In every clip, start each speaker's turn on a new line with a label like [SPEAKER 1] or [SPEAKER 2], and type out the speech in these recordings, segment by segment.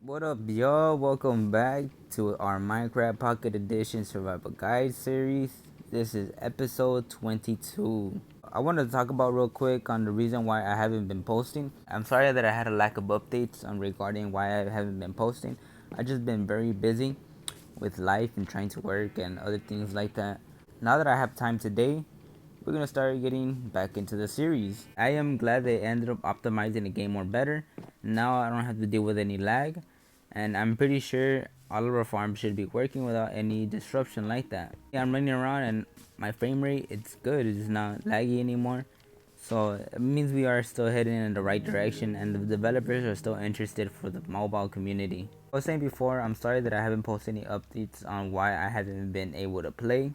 [SPEAKER 1] What up, y'all? Welcome back to our Minecraft Pocket Edition Survival Guide series. This is episode 22. I wanted to talk about real quick on the reason why I haven't been posting. I'm sorry that I had a lack of updates on regarding why I haven't been posting. I just been very busy with life and trying to work and other things like that. Now that I have time today, we're gonna start getting back into the series. I am glad they ended up optimizing the game more better. Now I don't have to deal with any lag, and I'm pretty sure all of our farms should be working without any disruption like that. Yeah, I'm running around and my frame rate, it's good. It's not laggy anymore. So it means we are still heading in the right direction and the developers are still interested for the mobile community. I was saying before, I'm sorry that I haven't posted any updates on why I haven't been able to play,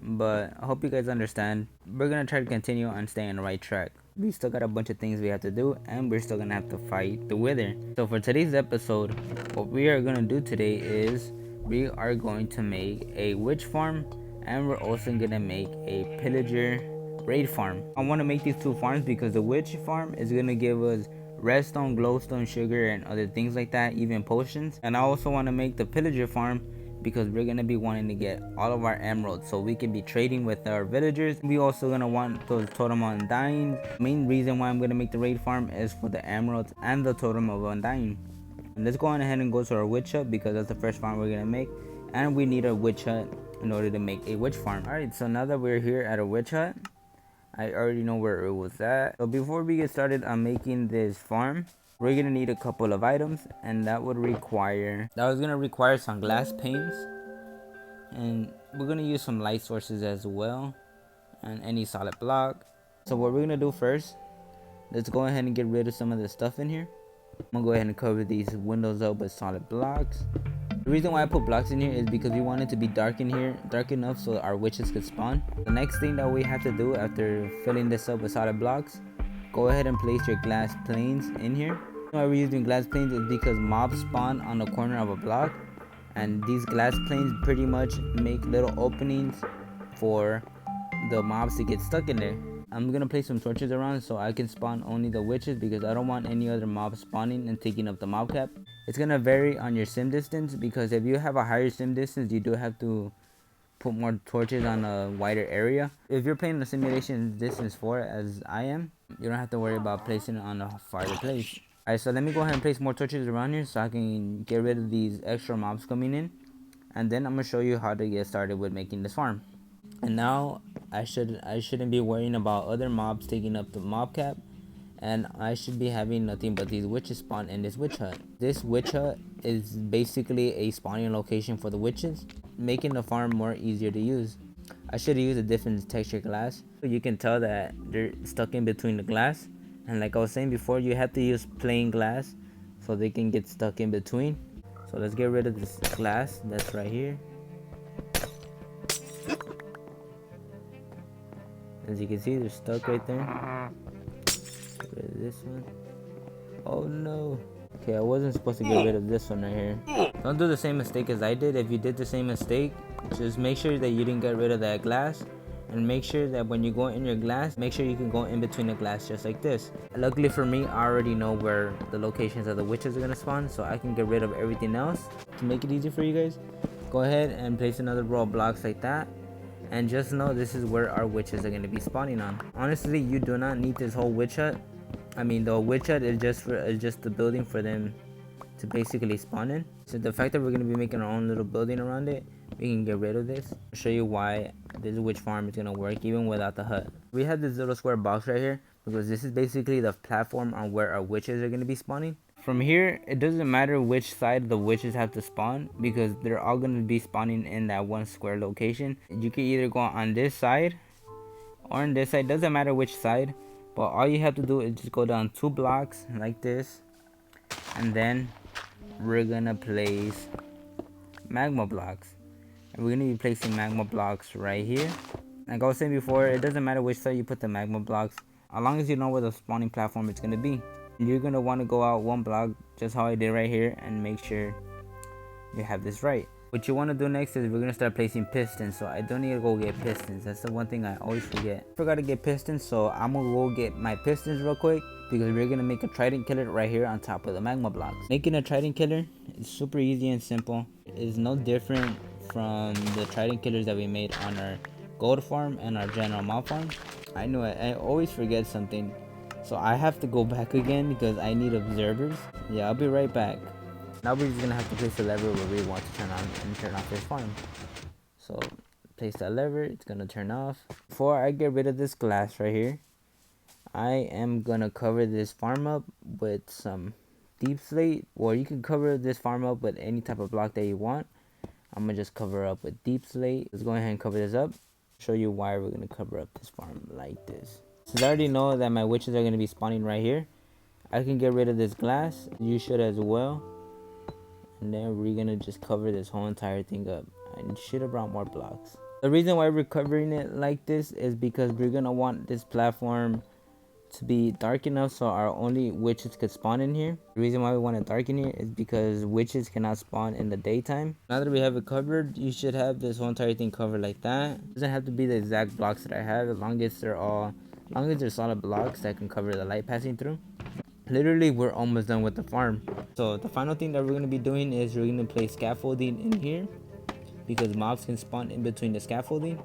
[SPEAKER 1] but I hope you guys understand. We're gonna try to continue on staying on the right track. We still got a bunch of things we have to do, and we're still gonna have to fight the wither. So for today's episode, what we are gonna do today is we are going to make a witch farm, and we're also gonna make a pillager raid farm. I want to make these two farms because the witch farm is gonna give us redstone, glowstone, sugar, and other things like that, even potions. And I also want to make the pillager farm because we're gonna be wanting to get all of our emeralds so we can be trading with our villagers. We also gonna want those totem of undying. Main reason why I'm gonna make the raid farm is for the emeralds and the totem of undying. And let's go on ahead and go to our witch hut because that's the first farm we're gonna make, and we need a witch hut in order to make a witch farm. Alright, so now that we're here at a witch hut, I already know where it was at. So before we get started on making this farm, we're gonna need a couple of items, and that was gonna require some glass panes, and we're gonna use some light sources as well, and any solid block. So what we're gonna do first, let's go ahead and get rid of some of the stuff in here. I'm gonna go ahead and cover these windows up with solid blocks. The reason why I put blocks in here is because we want it to be dark in here, dark enough so our witches could spawn. The next thing that we have to do after filling this up with solid blocks, go ahead and place your glass planes in here. Why we're using glass planes is because mobs spawn on the corner of a block, and these glass planes pretty much make little openings for the mobs to get stuck in there. I'm gonna place some torches around so I can spawn only the witches because I don't want any other mobs spawning and taking up the mob cap. It's gonna vary on your sim distance because if you have a higher sim distance, you do have to put more torches on a wider area. If you're playing the simulation distance 4 as I am, you don't have to worry about placing it on a farther place. Alright, so let me go ahead and place more torches around here so I can get rid of these extra mobs coming in, and then I'm gonna show you how to get started with making this farm. And now I shouldn't be worrying about other mobs taking up the mob cap, and I should be having nothing but these witches spawn in this witch hut. This witch hut is basically a spawning location for the witches, making the farm more easier to use. I should have used a different texture glass. You can tell that they're stuck in between the glass, and like I was saying before, you have to use plain glass so they can get stuck in between. So let's get rid of this glass that's right here. As you can see, they're stuck right there. Get rid of this one. Oh no. Okay, I wasn't supposed to get rid of this one right here. Don't do the same mistake as I did. If you did the same mistake, just make sure that you didn't get rid of that glass, and make sure that when you go in your glass, make sure you can go in between the glass just like this. Luckily for me, I already know where the locations of the witches are gonna spawn, so I can get rid of everything else. To make it easy for you guys, go ahead and place another row of blocks like that, and just know this is where our witches are going to be spawning on. Honestly, you do not need this whole witch hut. I mean, the witch hut is just the building for them to basically spawn in. So the fact that we're going to be making our own little building around it, we can get rid of this. I'll show you why this witch farm is going to work even without the hut. We have this little square box right here because this is basically the platform on where our witches are going to be spawning. From here, it doesn't matter which side the witches have to spawn because they're all going to be spawning in that one square location. You can either go on this side or on this side, doesn't matter which side, but all you have to do is just go down 2 blocks like this, and then we're gonna place magma blocks, and we're gonna be placing magma blocks right here. Like I was saying before, it doesn't matter which side you put the magma blocks, as long as you know where the spawning platform is gonna be. You're gonna want to go out 1 block just how I did right here and make sure you have this right. What you want to do next is we're going to start placing pistons. So I don't need to go get pistons. That's the one thing I always forget. Forgot to get pistons, so I'm going to go get my pistons real quick, because we're going to make a trident killer right here on top of the magma blocks. Making a trident killer is super easy and simple. It's no different from the trident killers that we made on our gold farm and our general mob farm. I know I always forget something, so I have to go back again because I need observers. Yeah, I'll be right back. Now we're just gonna have to place the lever where we want to turn on and turn off this farm. So place that lever, it's gonna turn off. Before I get rid of this glass right here, I am gonna cover this farm up with some deep slate, or you can cover this farm up with any type of block that you want. I'm gonna just cover up with deep slate. Let's go ahead and cover this up. Show you why we're gonna cover up this farm like this. Since I already know that my witches are gonna be spawning right here, I can get rid of this glass. You should as well. And then we're gonna just cover this whole entire thing up. I should have brought more blocks. The reason why we're covering it like this is because we're gonna want this platform to be dark enough so our only witches could spawn in here. The reason why we want it dark in here is because witches cannot spawn in the daytime. Now that we have it covered, you should have this whole entire thing covered like that. It doesn't have to be the exact blocks that I have, as long as they're solid blocks that can cover the light passing through. Literally, we're almost done with the farm. So the final thing that we're going to be doing is we're going to place scaffolding in here, because mobs can spawn in between the scaffolding.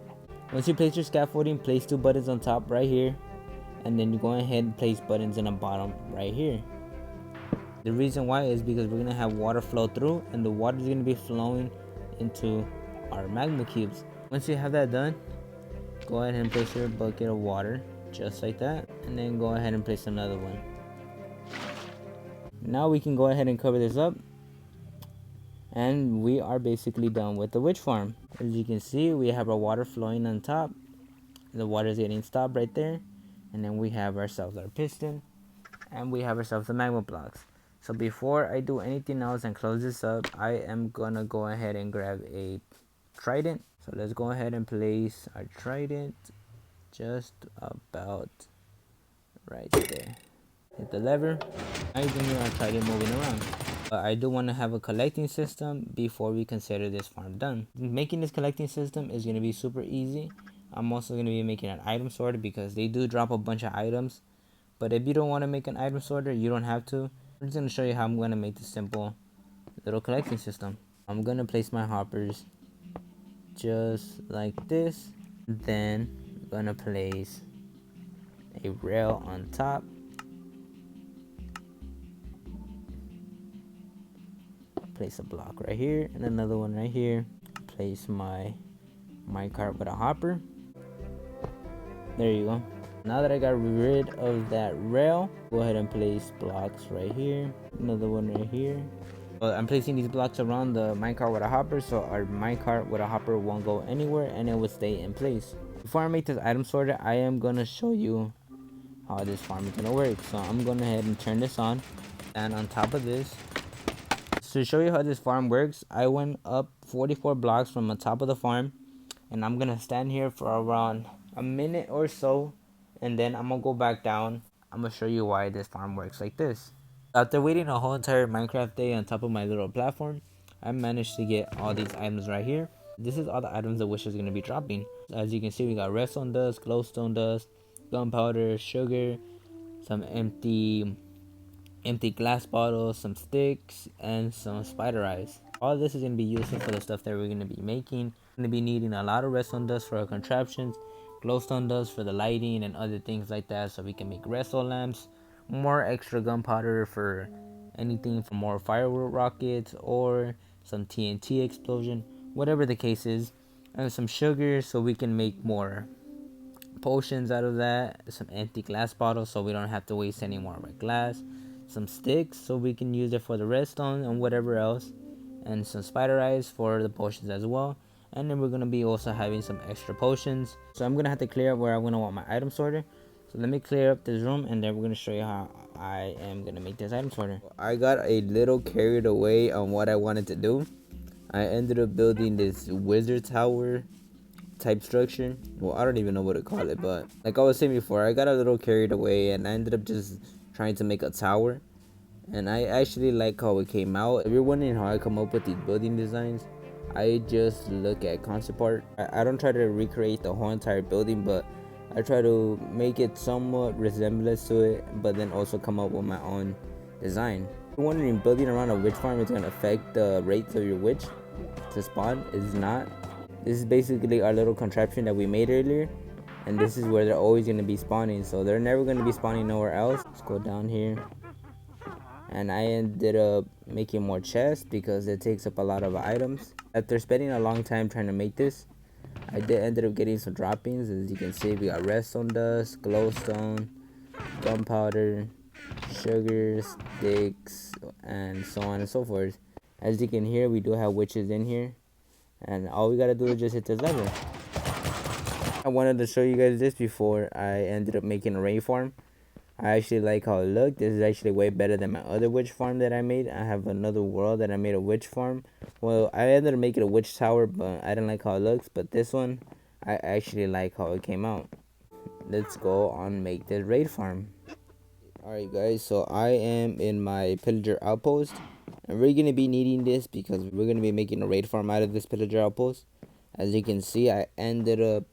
[SPEAKER 1] Once you place your scaffolding, place 2 buttons on top right here, and then you go ahead and place buttons in the bottom right here. The reason why is because we're going to have water flow through, and the water is going to be flowing into our magma cubes. Once you have that done, go ahead and place your bucket of water just like that, and then go ahead and place another one. Now we can go ahead and cover this up, and we are basically done with the witch farm. As you can see, we have our water flowing on top. The water is getting stopped right there, and then we have ourselves our piston, and we have ourselves the magma blocks. So before I do anything else and close this up, I am gonna go ahead and grab a trident. So let's go ahead and place our trident just about right there. Hit the lever. Now you can hear our trident moving around. But I do want to have a collecting system before we consider this farm done. Making this collecting system is going to be super easy. I'm also going to be making an item sorter, because they do drop a bunch of items. But if you don't want to make an item sorter, you don't have to. I'm just going to show you how I'm going to make this simple little collecting system. I'm going to place my hoppers just like this. Then I'm going to place a rail on top. Place a block right here and another one right here. Place my cart with a hopper. There you go. Now that I got rid of that rail, go ahead and place blocks right here, another one right here. I'm placing these blocks around the minecart with a hopper, so our minecart with a hopper won't go anywhere and it will stay in place. Before I make this item sorter, I am gonna show you how this farm is gonna work. So I'm gonna go ahead and turn this on, and on top of this, to show you how this farm works, I went up 44 blocks from the top of the farm, and I'm gonna stand here for around a minute or so, and then I'm gonna go back down. I'm gonna show you why this farm works like this. After waiting a whole entire Minecraft day on top of my little platform, I managed to get all these items right here. This is all the items the wish is gonna be dropping. As you can see, we got redstone dust, glowstone dust, gunpowder, sugar, some empty glass bottles, some sticks, and some spider eyes. All this is going to be useful for the stuff that we're going to be making. We're going to be needing a lot of redstone dust for our contraptions, glowstone dust for the lighting and other things like that, so we can make redstone lamps, more extra gunpowder for anything, for more firework rockets or some TNT explosion, whatever the case is, and some sugar so we can make more potions out of that, some empty glass bottles so we don't have to waste any more of our glass, some sticks so we can use it for the redstone and whatever else, and some spider eyes for the potions as well. And then we're going to be also having some extra potions. So I'm going to have to clear up where I'm going to want my item sorter. So let me clear up this room, and then we're going to show you how I am going to make this item sorter. I got a little carried away on what I wanted to do. I ended up building this wizard tower type structure. Well, I don't even know what to call it, but like I was saying before, I got a little carried away and I ended up just trying to make a tower, and I actually like how it came out. If you're wondering how I come up with these building designs, I just look at concept art. I don't try to recreate the whole entire building, but I try to make it somewhat resemblance to it, but then also come up with my own design. If you're wondering, building around a witch farm is going to affect the rates of your witch to spawn. It is not. This is basically our little contraption that we made earlier, and this is where they're always going to be spawning, so they're never going to be spawning nowhere else. Let's go down here, and I ended up making more chests because it takes up a lot of items. After spending a long time trying to make this, I did ended up getting some droppings. As you can see, we got redstone dust, glowstone, gunpowder, sugar, sticks, and so on and so forth. As you can hear, we do have witches in here, and all we gotta do is just hit this lever. I wanted to show you guys this before I ended up making a rain farm. I actually like how it looked. This is actually way better than my other witch farm that I made. I have another world that I made a witch farm. Well, I ended up making a witch tower, but I didn't like how it looks. But this one, I actually like how it came out. Let's go on make this raid farm. Alright guys, so I am in my pillager outpost. And we're going to be needing this because we're going to be making a raid farm out of this pillager outpost. As you can see, I ended up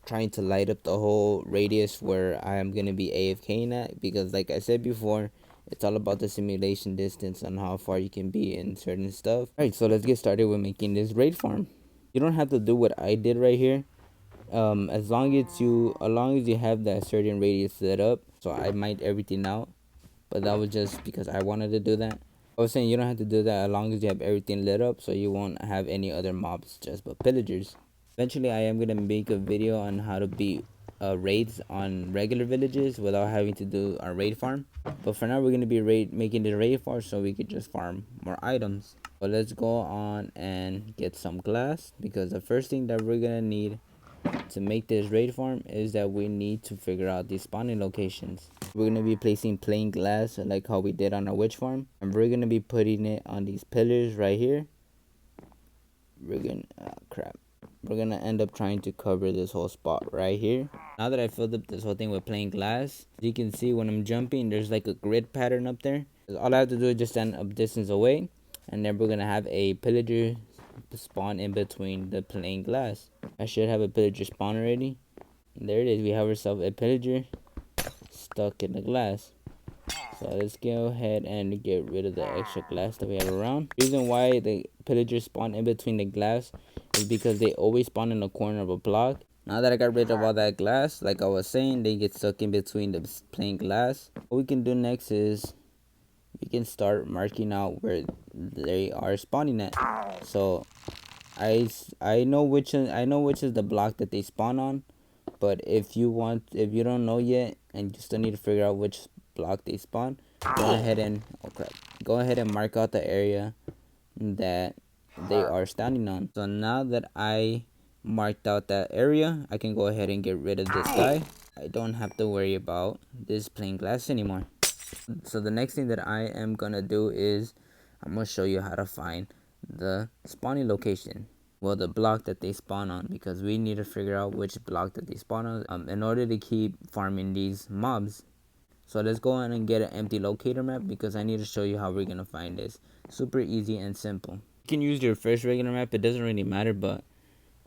[SPEAKER 1] trying to light up the whole radius where I am going to be AFKing at, because like I said before, it's all about the simulation distance and how far you can be in certain stuff. Alright, so let's get started with making this raid farm. You don't have to do what I did right here. As long as you have that certain radius set up. So I mined everything out, but that was just because I wanted to do that. I was saying you don't have to do that as long as you have everything lit up, so you won't have any other mobs just but pillagers. Eventually, I am gonna make a video on how to beat raids on regular villages without having to do our raid farm. But for now, we're gonna be making the raid farm so we could just farm more items. But let's go on and get some glass, because the first thing that we're gonna need to make this raid farm is that we need to figure out these spawning locations. We're gonna be placing plain glass like how we did on our witch farm, and we're gonna be putting it on these pillars right here. We're gonna end up trying to cover this whole spot right here. Now that I filled up this whole thing with plain glass, you can see when I'm jumping, there's like a grid pattern up there. All I have to do is just stand up distance away, and then we're gonna have a pillager spawn in between the plain glass. I should have a pillager spawn already. There it is. We have ourselves a pillager stuck in the glass. So let's go ahead and get rid of the extra glass that we have around. The reason why the pillagers spawn in between the glass is because they always spawn in the corner of a block. Now that I got rid of all that glass, like I was saying, they get stuck in between the plain glass. What we can do next is we can start marking out where they are spawning at. So I know which is the block that they spawn on. But if you don't know yet and you still need to figure out which block they spawn, go ahead and mark out the area that they are standing on. So now that I marked out that area, I can go ahead and get rid of this guy. I don't have to worry about this plain glass anymore. So the next thing that I am gonna do is I'm gonna show you how to find the spawning location. Well, the block that they spawn on, because we need to figure out which block that they spawn on in order to keep farming these mobs. So let's go on and get an empty locator map, because I need to show you how we're gonna find this. Super easy and simple. You can use your first regular map, it doesn't really matter, but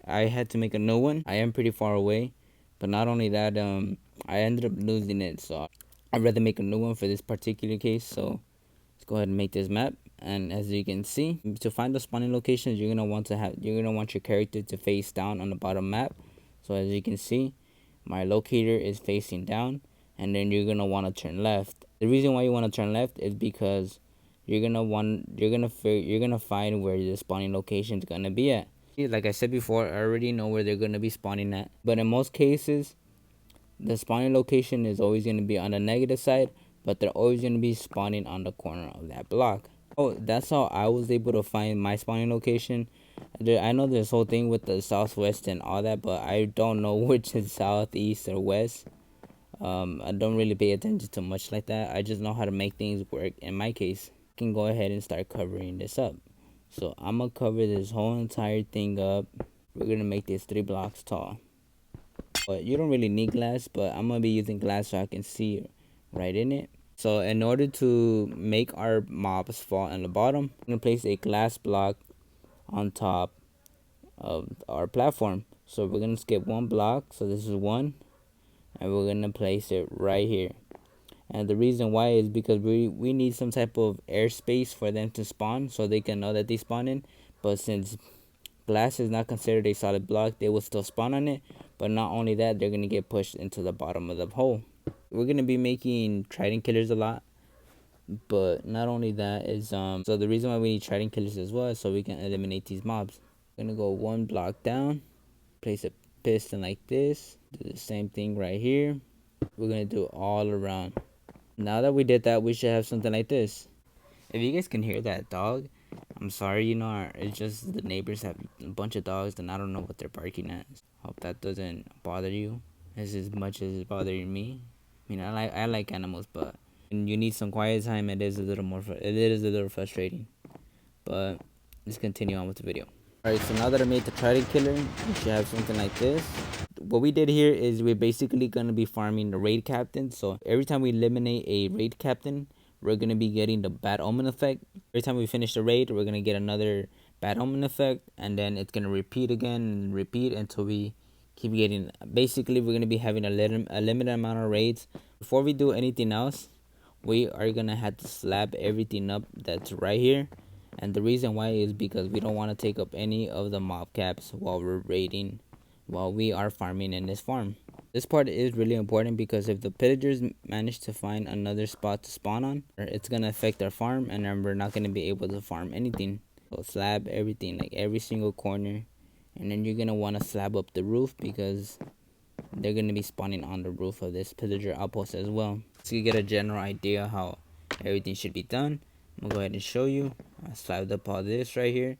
[SPEAKER 1] I had to make a new one. I am pretty far away, but not only that, I ended up losing it, so I'd rather make a new one for this particular case. So let's go ahead and make this map. And as you can see, to find the spawning locations, you're gonna want your character to face down on the bottom map. So as you can see, my locator is facing down, and then you're gonna want to turn left. The reason why you want to turn left is because you're gonna find where the spawning location is gonna be at. Like I said before, I already know where they're gonna be spawning at, but in most cases, the spawning location is always gonna be on the negative side, but they're always gonna be spawning on the corner of that block. Oh, that's how I was able to find my spawning location. I know this whole thing with the southwest and all that, but I don't know which is south, east, or west. I don't really pay attention to much like that. I just know how to make things work. In my case, I can go ahead and start covering this up. So I'm gonna cover this whole entire thing up. We're gonna make this 3 blocks tall. But you don't really need glass, but I'm gonna be using glass so I can see right in it. So in order to make our mobs fall on the bottom, I'm gonna place a glass block on top of our platform. So we're gonna skip one block. So this is one, and we're gonna place it right here. And the reason why is because we need some type of airspace for them to spawn, so they can know that they spawn in. But since glass is not considered a solid block, they will still spawn on it. But not only that, they're gonna get pushed into the bottom of the hole. We're gonna be making trident killers a lot, but not only that is so the reason why we need trident killers as well is so we can eliminate these mobs. We're gonna go one block down, place a piston like this, do the same thing right here. We're gonna do it all around. Now that we did that, we should have something like this. If you guys can hear that dog, I'm sorry, it's just the neighbors have a bunch of dogs and I don't know what they're barking at. Hope that doesn't bother you as much as it's bothering me. I mean, I like animals, but when you need some quiet time, it is a little frustrating. But let's continue on with the video. Alright, so now that I made the trident killer, we should have something like this. What we did here is we're basically going to be farming the raid captain. So every time we eliminate a raid captain, we're going to be getting the bad omen effect. Every time we finish the raid, we're going to get another bad omen effect. And then it's going to repeat again and repeat until we keep getting. Basically, we're going to be having a limited amount of raids. Before we do anything else, we are going to have to slab everything up that's right here. And the reason why is because we don't want to take up any of the mob caps while we're raiding, while we are farming in this farm. This part is really important because if the pillagers manage to find another spot to spawn on, it's going to affect our farm and then we're not going to be able to farm anything. So slab everything, like every single corner. And then you're going to want to slab up the roof because they're going to be spawning on the roof of this pillager outpost as well. So you get a general idea how everything should be done. I'm gonna go ahead and show you. I slapped up all this right here.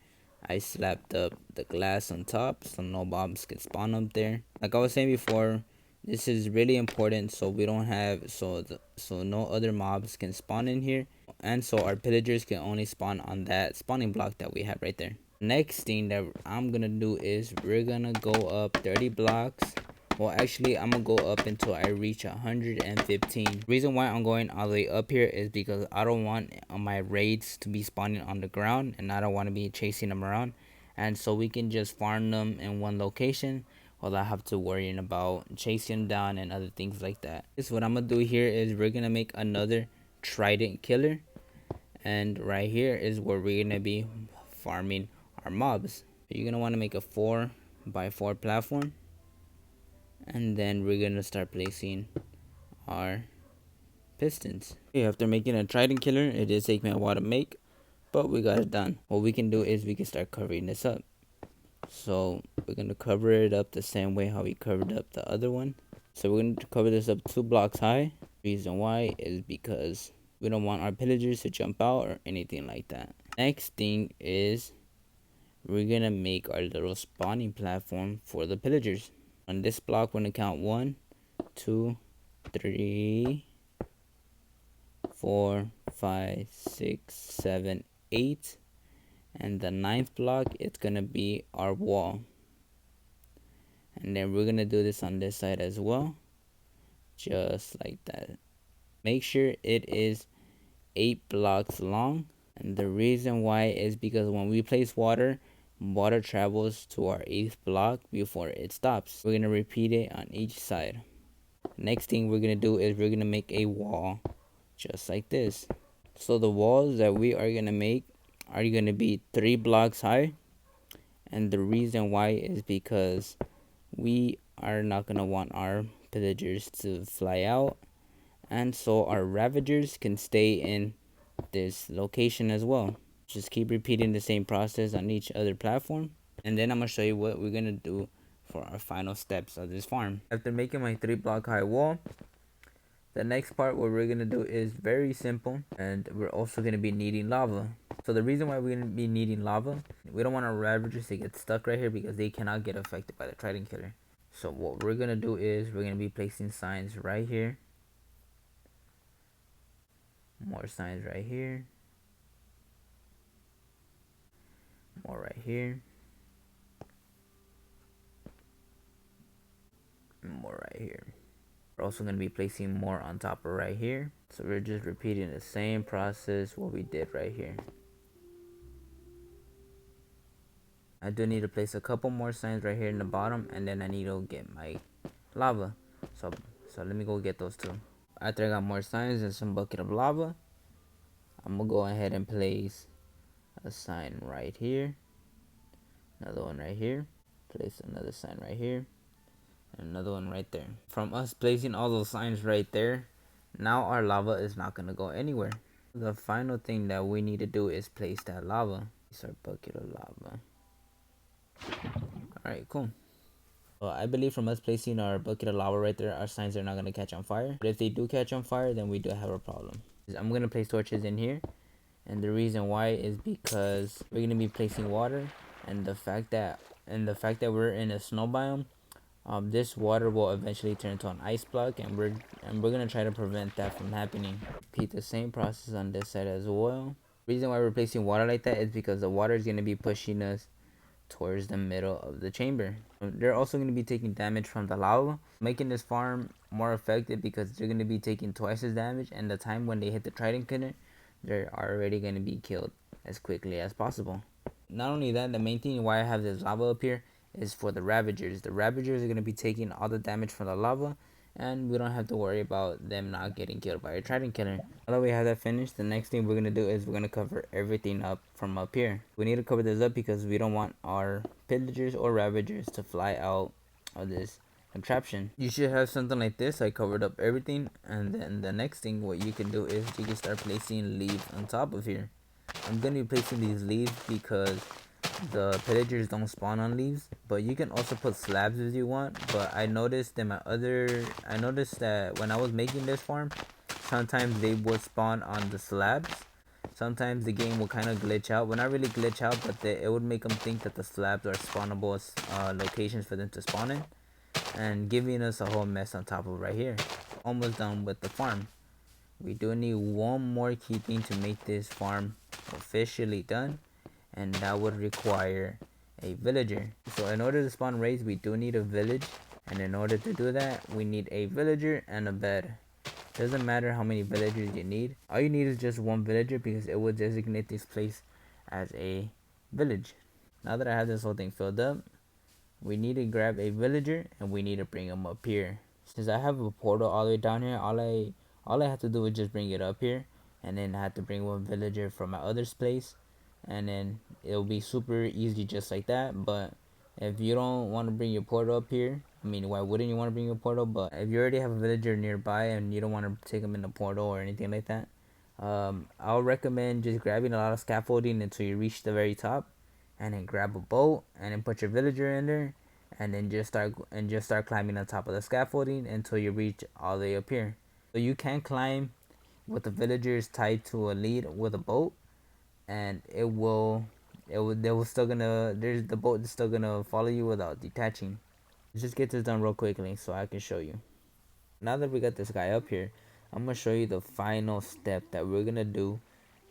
[SPEAKER 1] I slapped up the glass on top so no bombs can spawn up there. Like I was saying before, this is really important so we don't have so no other mobs can spawn in here, and so our pillagers can only spawn on that spawning block that we have right there. Next thing that I'm gonna do is we're gonna go up 30 blocks. Well, actually, I'm gonna go up until I reach 115. Reason why I'm going all the way up here is because I don't want my raids to be spawning on the ground, and I don't want to be chasing them around. And so we can just farm them in one location without have to worrying about chasing them down and other things like that. So what I'm gonna do here is we're gonna make another trident killer, and right here is where we're gonna be farming our mobs. You're gonna want to make a 4x4 platform. And then we're gonna start placing our pistons. Okay, after making a trident killer, it did take me a while to make, but we got it done. What we can do is we can start covering this up. So we're gonna cover it up the same way how we covered up the other one. So we're gonna cover this up 2 blocks high. Reason why is because we don't want our pillagers to jump out or anything like that. Next thing is we're gonna make our little spawning platform for the pillagers. On this block, we're gonna count 1, 2, 3, 4, 5, 6, 7, 8, and the 9th block, it's gonna be our wall. And then we're gonna do this on this side as well, just like that. Make sure it is 8 blocks long, and the reason why is because when we place water travels to our 8th block before it stops. We're gonna repeat it on each side. Next thing we're gonna do is we're gonna make a wall just like this. So the walls that we are gonna make are gonna be 3 blocks high, and the reason why is because we are not gonna want our pillagers to fly out, and so our ravagers can stay in this location as well. Just keep repeating the same process on each other platform, and then I'm gonna show you what we're gonna do for our final steps of this farm. After making my 3 block high wall, the next part what we're gonna do is very simple, and we're also gonna be needing lava. So the reason why we're gonna be needing lava, we don't want our ravagers to get stuck right here because they cannot get affected by the trident killer. So what we're gonna do is we're gonna be placing signs right here, more signs right here, more right here, and more right here. We're also going to be placing more on top of right here. So we're just repeating the same process what we did right here. I do need to place a couple more signs right here in the bottom, and then I need to get my lava. So let me go get those two. After I got more signs and some bucket of lava, I'm gonna go ahead and place a sign right here, another one right here, place another sign right here, and another one right there. From us placing all those signs right there, now our lava is not gonna go anywhere. The final thing that we need to do is place that lava. It's our bucket of lava. Alright, cool. Well, I believe from us placing our bucket of lava right there, our signs are not going to catch on fire. But if they do catch on fire, then we do have a problem. I'm going to place torches in here. And the reason why is because we're going to be placing water. And the fact that we're in a snow biome, this water will eventually turn into an ice block. And we're going to try to prevent that from happening. Repeat the same process on this side as well. The reason why we're placing water like that is because the water is going to be pushing us towards the middle of the chamber. They're also going to be taking damage from the lava, making this farm more effective because they're going to be taking twice as damage, and the time when they hit the trident killer, they're already going to be killed as quickly as possible. Not only that, the main thing why I have this lava up here is for the ravagers. The ravagers are going to be taking all the damage from the lava, and we don't have to worry about them not getting killed by a trident killer. Now that we have that finished, the next thing we're going to do is we're going to cover everything up from up here. We need to cover this up because we don't want our pillagers or ravagers to fly out of this contraption. You should have something like this. I covered up everything, and then the next thing what you can do is you can start placing leaves on top of here. I'm going to be placing these leaves because the pillagers don't spawn on leaves, but you can also put slabs if you want. But I noticed that when I was making this farm, sometimes they would spawn on the slabs. Sometimes the game will kind of glitch out. Well, not really glitch out, but it would make them think that the slabs are spawnable locations for them to spawn in, and giving us a whole mess on top of right here. Almost done with the farm. We do need one more key thing to make this farm officially done, and that would require a villager. So in order to spawn raids, we do need a village, and in order to do that, we need a villager and a bed. Doesn't matter how many villagers you need. All you need is just one villager because it will designate this place as a village. Now that I have this whole thing filled up, we need to grab a villager and we need to bring him up here. Since I have a portal all the way down here, all I have to do is just bring it up here, and then I have to bring one villager from my other place, and then it'll be super easy just like that. But if you don't want to bring your portal up here, I mean, why wouldn't you want to bring your portal? But if you already have a villager nearby and you don't want to take them in the portal or anything like that, I'll recommend just grabbing a lot of scaffolding until you reach the very top, and then grab a boat and then put your villager in there, and then just start climbing on top of the scaffolding until you reach all the way up here. So you can climb with the villagers tied to a lead with a boat, and they will still gonna the boat is still gonna follow you without detaching. Let's just get this done real quickly so I can show you. Now that we got this guy up here, I'm gonna show you the final step that we're gonna do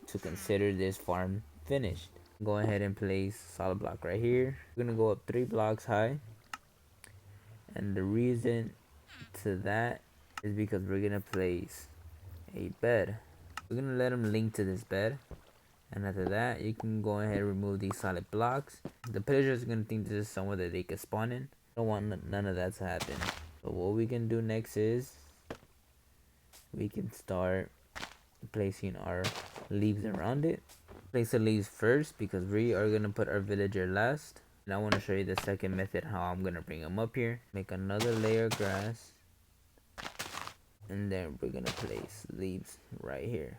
[SPEAKER 1] to consider this farm finished. Go ahead and place solid block right here. We're gonna go up 3 blocks high, and the reason to that is because we're gonna place a bed. We're gonna let them link to this bed, and after that you can go ahead and remove these solid blocks. The pillagers are gonna think this is somewhere that they can spawn in. Don't want none of that to happen. So what we can do next is we can start placing our leaves around it. Place the leaves first because we are gonna put our villager last. And I want to show you the second method how I'm gonna bring them up here. Make another layer of grass, and then we're gonna place leaves right here.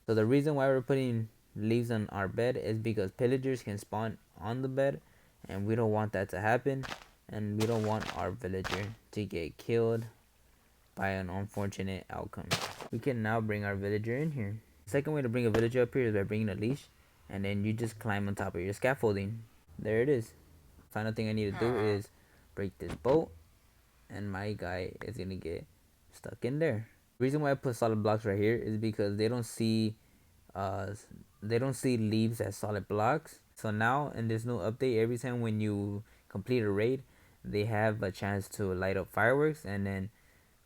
[SPEAKER 1] So the reason why we're putting leaves on our bed is because pillagers can spawn on the bed, and we don't want that to happen, and we don't want our villager to get killed by an unfortunate outcome. We can now bring our villager in here. The second way to bring a villager up here is by bringing a leash, and then you just climb on top of your scaffolding. There it is. Final thing I need to do is break this bolt, and my guy is gonna get stuck in there. The reason why I put solid blocks right here is because they don't see leaves as solid blocks. So now in this new update, every time when you complete a raid, they have a chance to light up fireworks, and then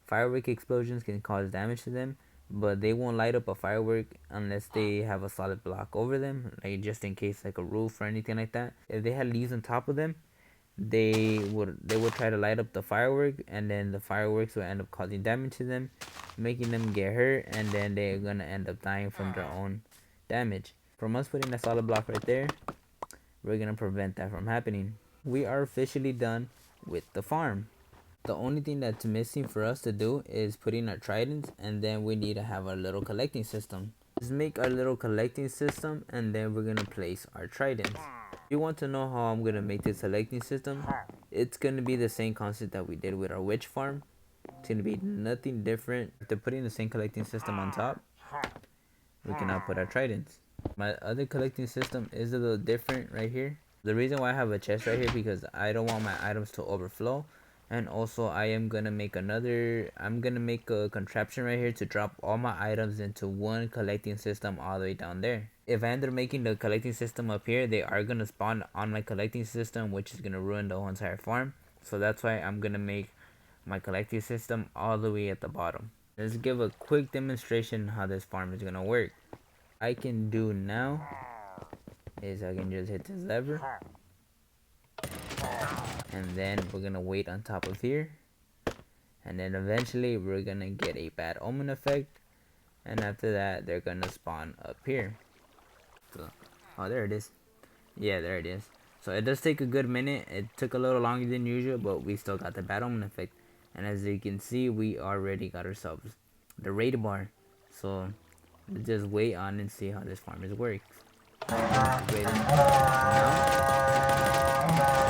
[SPEAKER 1] firework explosions can cause damage to them, but they won't light up a firework unless they have a solid block over them, like just in case, like a roof or anything like that. If they had leaves on top of them, they would try to light up the firework, and then the fireworks will end up causing damage to them, making them get hurt, and then they're gonna end up dying from their own damage. From us putting a solid block right there, we're gonna prevent that from happening. We are officially done with the farm. The only thing that's missing for us to do is putting our tridents, and then we need to have our little collecting system. Let's make our little collecting system, and then we're gonna place our tridents. If you want to know how I'm gonna make this collecting system, it's gonna be the same concept that we did with our witch farm. It's gonna be nothing different. After putting the same collecting system on top, we can now put our tridents. My other collecting system is a little different right here. The reason why I have a chest right here, because I don't want my items to overflow, and also I'm gonna make a contraption right here to drop all my items into one collecting system all the way down there. If I end up making the collecting system up here, they are gonna spawn on my collecting system, which is gonna ruin the whole entire farm. So that's why I'm gonna make my collecting system all the way at the bottom. Let's give a quick demonstration how this farm is gonna work. I can do now is I can just hit this lever, and then we're gonna wait on top of here, and then eventually we're gonna get a bad omen effect, and after that they're gonna spawn up here. So, oh, there it is. Yeah, there it is. So it does take a good minute. It took a little longer than usual, but we still got the bad omen effect, and as you can see, we already got ourselves the raid bar. So let's just wait on and see how this farm works. Wait now.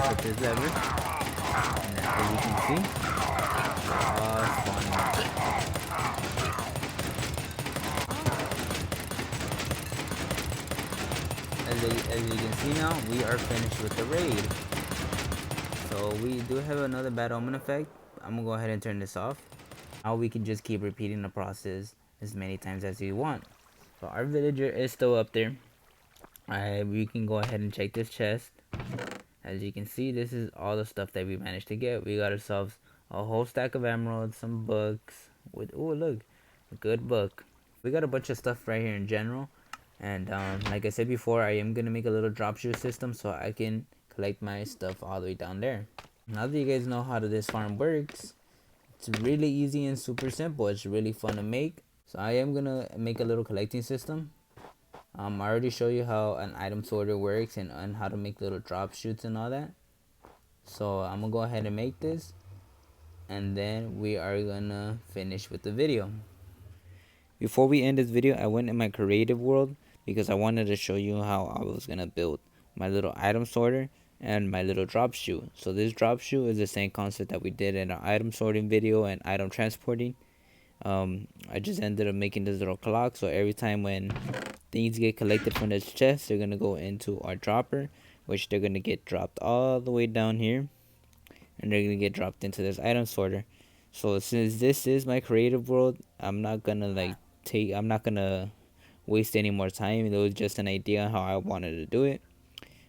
[SPEAKER 1] Hit this lever, and as you can see, all spawning. As you can see now, we are finished with the raid. So we do have another bad omen effect. I'm gonna go ahead and turn this off. Now we can just keep repeating the process as many times as we want. So our villager is still up there. We can go ahead and check this chest. As you can see, this is all the stuff that we managed to get. We got ourselves a whole stack of emeralds, some books with, oh look, a good book. We got a bunch of stuff right here in general, and like I said before, I am gonna make a little dropship system so I can collect my stuff all the way down there. Now that you guys know how this farm works, it's really easy and super simple. It's really fun to make. So I am gonna make a little collecting system. I already show you how an item sorter works, and how to make little drop shoots and all that. So I'm gonna go ahead and make this, and then we are gonna finish with the video. Before we end this video, I went in my creative world because I wanted to show you how I was gonna build my little item sorter and my little drop shoe. So this drop shoe is the same concept that we did in our item sorting video and item transporting. I just ended up making this little clock, so every time when things get collected from this chest, they're gonna go into our dropper, which they're gonna get dropped all the way down here, and they're gonna get dropped into this item sorter. So since this is my creative world, I'm not gonna waste any more time. It was just an idea on how I wanted to do it.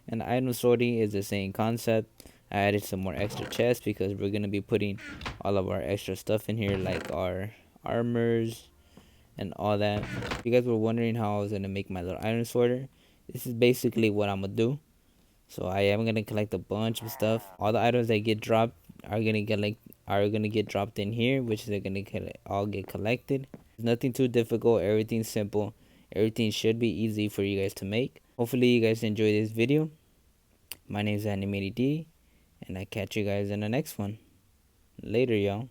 [SPEAKER 1] And item sorting is the same concept. I added some more extra chests because we're gonna be putting all of our extra stuff in here, like our armors and all that. If you guys were wondering how I was gonna make my little item sorter, this is basically what I'm gonna do. So I am gonna collect a bunch of stuff. All the items that get dropped are gonna get dropped in here, which they're gonna all get collected. It's nothing too difficult. Everything's simple. Everything should be easy for you guys to make. Hopefully you guys enjoy this video. My name is Animated D, and I catch you guys in the next one. Later, y'all.